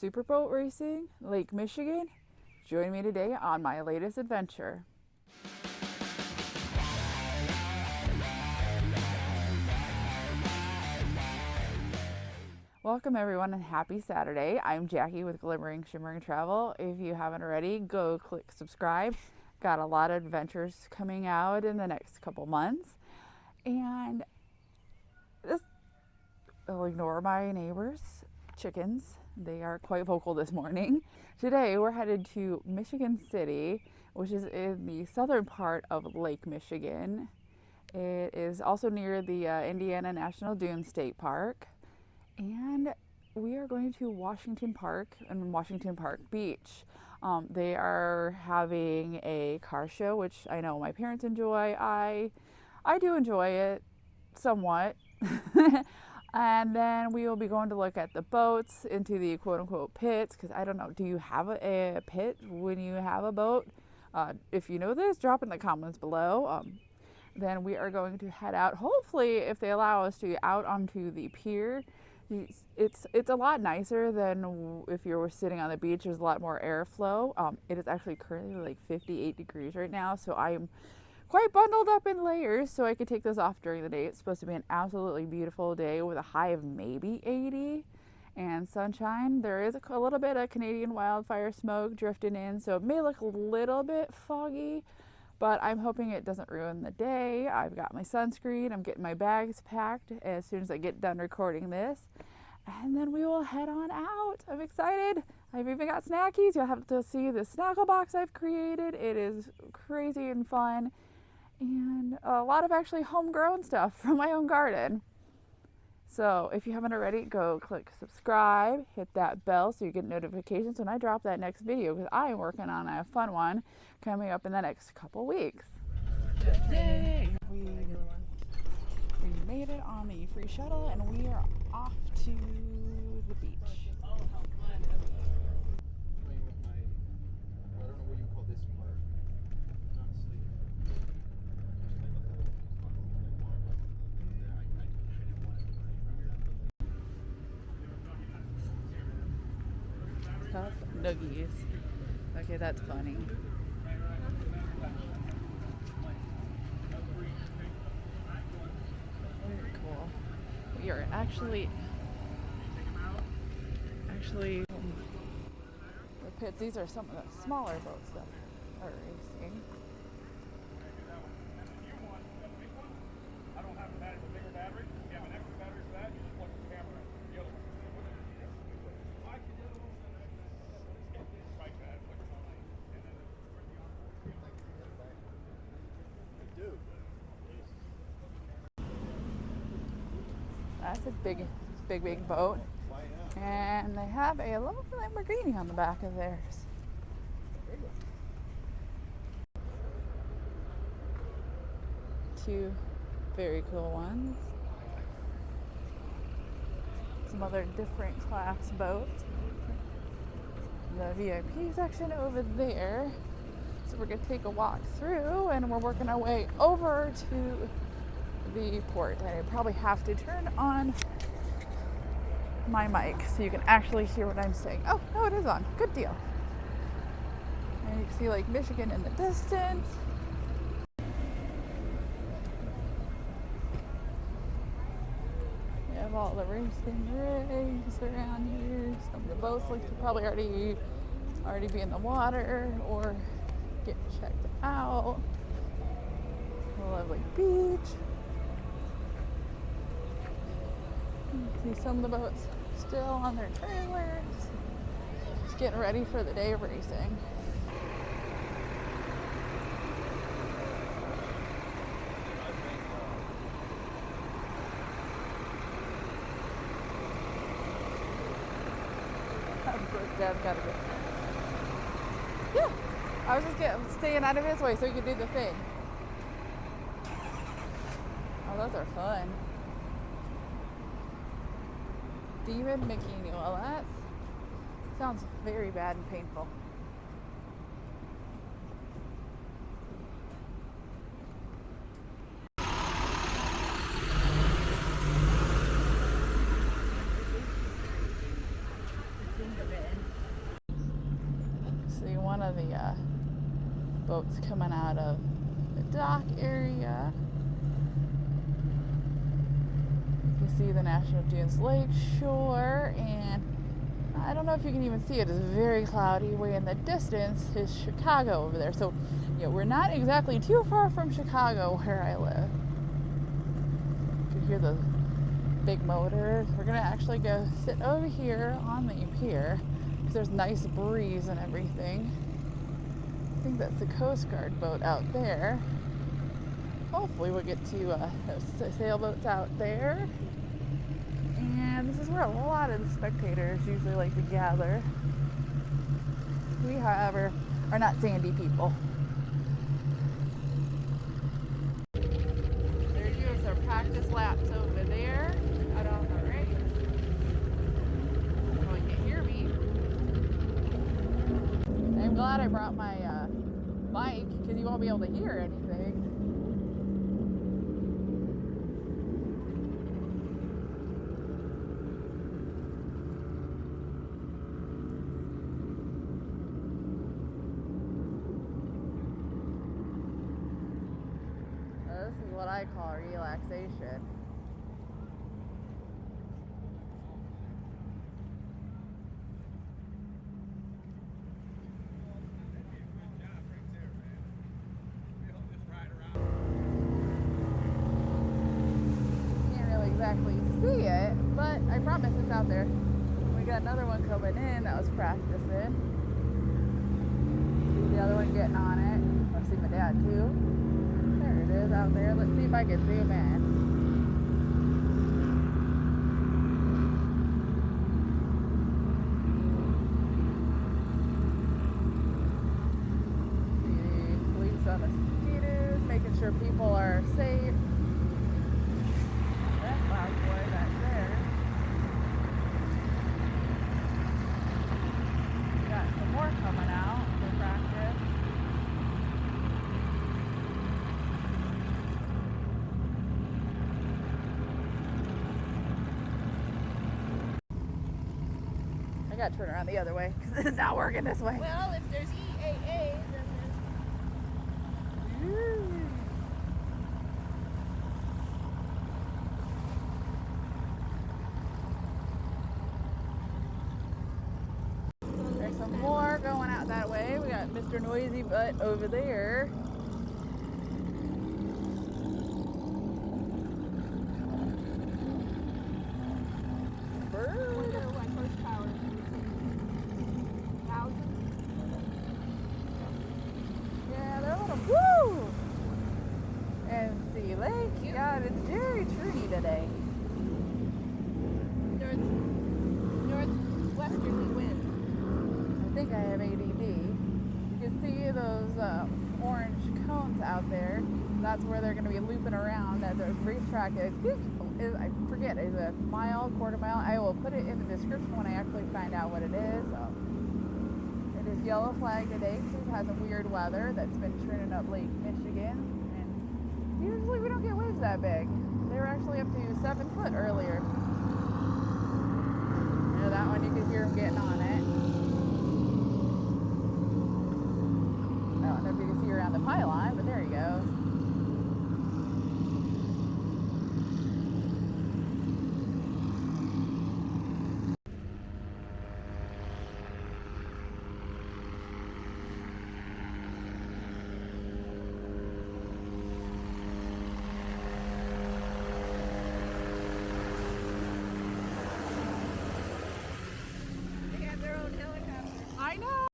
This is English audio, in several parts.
Superboat racing, Lake Michigan. Join me today on my latest adventure. Welcome everyone and happy Saturday. I'm Jackie with Glimmering Shimmering Travel. If you haven't already, go click subscribe. Got a lot of adventures coming out in the next couple months. And I'll ignore my neighbors' chickens. They are quite vocal this morning. Today we're headed to Michigan City, which is in the southern part of Lake Michigan. It is also near the Indiana National Dune State Park. And we are going to Washington Park and Washington Park Beach. They are having a car show, which I know my parents enjoy. I do enjoy it somewhat. And then we will be going to look at the boats into the quote-unquote pits, because I don't know, do you have a pit when you have a boat? If you know this, drop in the comments below. Then we are going to head out, hopefully, if they allow us to, out onto the pier. It's a lot nicer than if you were sitting on the beach. There's a lot more airflow. It is actually currently like 58 degrees right now, so I am quite bundled up in layers so I could take this off during the day. It's supposed to be an absolutely beautiful day with a high of maybe 80 and sunshine. There is a little bit of Canadian wildfire smoke drifting in, so it may look a little bit foggy, but I'm hoping it doesn't ruin the day. I've got my sunscreen. I'm getting my bags packed as soon as I get done recording this. And then we will head on out. I'm excited. I've even got snackies. You'll have to see the snackle box I've created. It is crazy and fun. And a lot of actually homegrown stuff from my own garden. So if you haven't already, go click subscribe, hit that bell so you get notifications when I drop that next video, because I am working on a fun one coming up in the next couple weeks. Yay! We made it on the free shuttle and we are off to the beach. Tough nuggies. Okay, that's funny. Very cool. We are actually the pits. These are some of the smaller boats that are racing. That's a big boat. And they have a little Lamborghini on the back of theirs. Two very cool ones. Some other different class boats. The VIP section over there. So we're going to take a walk through and we're working our way over to the port. And I probably have to turn on my mic so you can actually hear what I'm saying. Oh, no, it is on. Good deal. And you can see Lake Michigan in the distance. We have all the racing rigs around here. Some of the boats look to probably already be in the water or get checked out. A lovely beach. You can see some of the boats still on their trailers, just getting ready for the day of racing. Dad's gotta go. Yeah, I was just staying out of his way so he could do the thing. Oh, those are fun. Demon Bikini. Well, that sounds very bad and painful. one of the boats coming out of the dock area. You can see the National Dunes Lake shore, and I don't know if you can even see it. It's very cloudy. Way in the distance is Chicago over there. So, you know, we're not exactly too far from Chicago where I live. You can hear the big motors. We're gonna actually go sit over here on the pier because there's nice breeze and everything. I think that's the Coast Guard boat out there. Hopefully we'll get to those sailboats out there. And this is where a lot of the spectators usually like to gather. We, however, are not sandy people. They're doing some practice laps over there out on the right. Oh, you can hear me. I'm glad I brought my mic because you won't be able to hear anything. This is what I call relaxation. Can't really exactly see it, but I promise it's out there. We got another one coming in that was practicing. See the other one getting on it. I see my dad too. There it is out there. Let's see if I can zoom in. See police on the scooters, making sure people are safe. That loud boy back there. We got some more coming out for practice. I gotta turn around the other way because it's not working this way. Well, if there's EAA, then there's some more going out that way. We got Mr. Noisy Butt over there. Woo! And see Lake, God, it's very tree today. northwesterly wind. I think I have ADD. You can see those orange cones out there. That's where they're going to be looping around at the racetrack. I think, I forget, is it a mile, quarter mile? I will put it in the description when I actually find out what it is. It is yellow flag today because we've had some weird weather that's been churning up Lake Michigan. And usually we don't get waves that big. They were actually up to 7 foot earlier. You know, that one you could hear them getting on it. I don't know if you can see around the pylon, but there he goes. I know.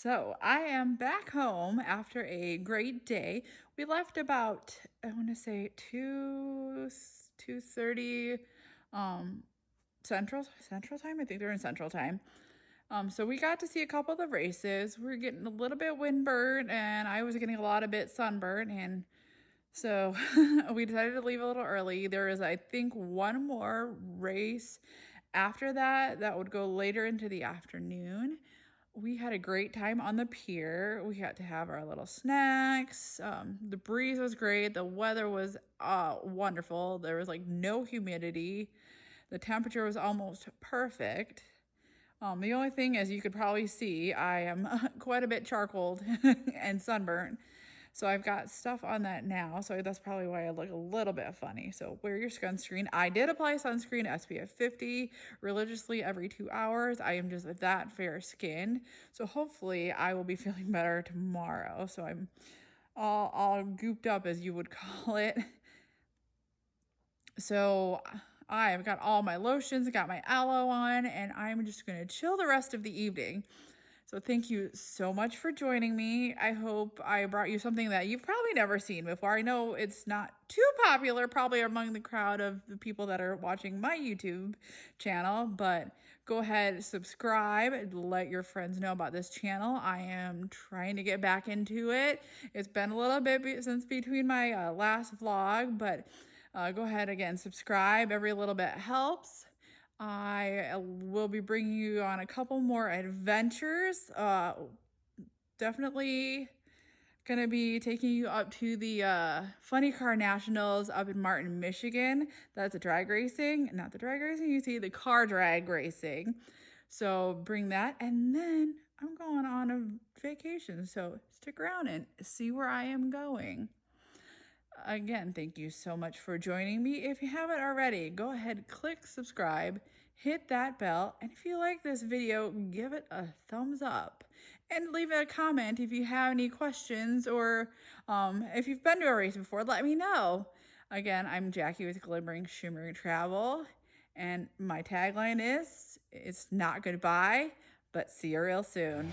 So I am back home after a great day. We left about, I want to say 2:30 Central time. I think they're in Central time. So we got to see a couple of the races. We were getting a little bit windburned, and I was getting a lot of bit sunburned, and so we decided to leave a little early. There is, I think, one more race after that that would go later into the afternoon. We had a great time on the pier. We got to have our little snacks. The breeze was great. The weather was wonderful. There was like no humidity. The temperature was almost perfect. The only thing, as you could probably see, I am quite a bit charcoaled and sunburnt. So I've got stuff on that now. So that's probably why I look a little bit funny. So wear your sunscreen. I did apply sunscreen SPF 50 religiously every 2 hours. I am just that fair skinned. So hopefully I will be feeling better tomorrow. So I'm all gooped up, as you would call it. So I've got all my lotions, got my aloe on, and I'm just going to chill the rest of the evening. So thank you so much for joining me. I hope I brought you something that you've probably never seen before. I know it's not too popular, probably among the crowd of the people that are watching my YouTube channel, but go ahead, subscribe, let your friends know about this channel. I am trying to get back into it. It's been a little bit since between my last vlog, but go ahead again, subscribe. Every little bit helps. I will be bringing you on a couple more adventures. Definitely gonna be taking you up to the Funny Car Nationals up in Martin, Michigan. That's a drag racing, not the drag racing you see, the car drag racing. So bring that, and then I'm going on a vacation. So stick around and see where I am going. Again, thank you so much for joining me. If you haven't already, go ahead, click subscribe, hit that bell, and if you like this video, give it a thumbs up. And leave a comment if you have any questions, or if you've been to a race before, let me know. Again, I'm Jackie with Glimmering Shimmering Travel, and my tagline is, it's not goodbye, but see you real soon.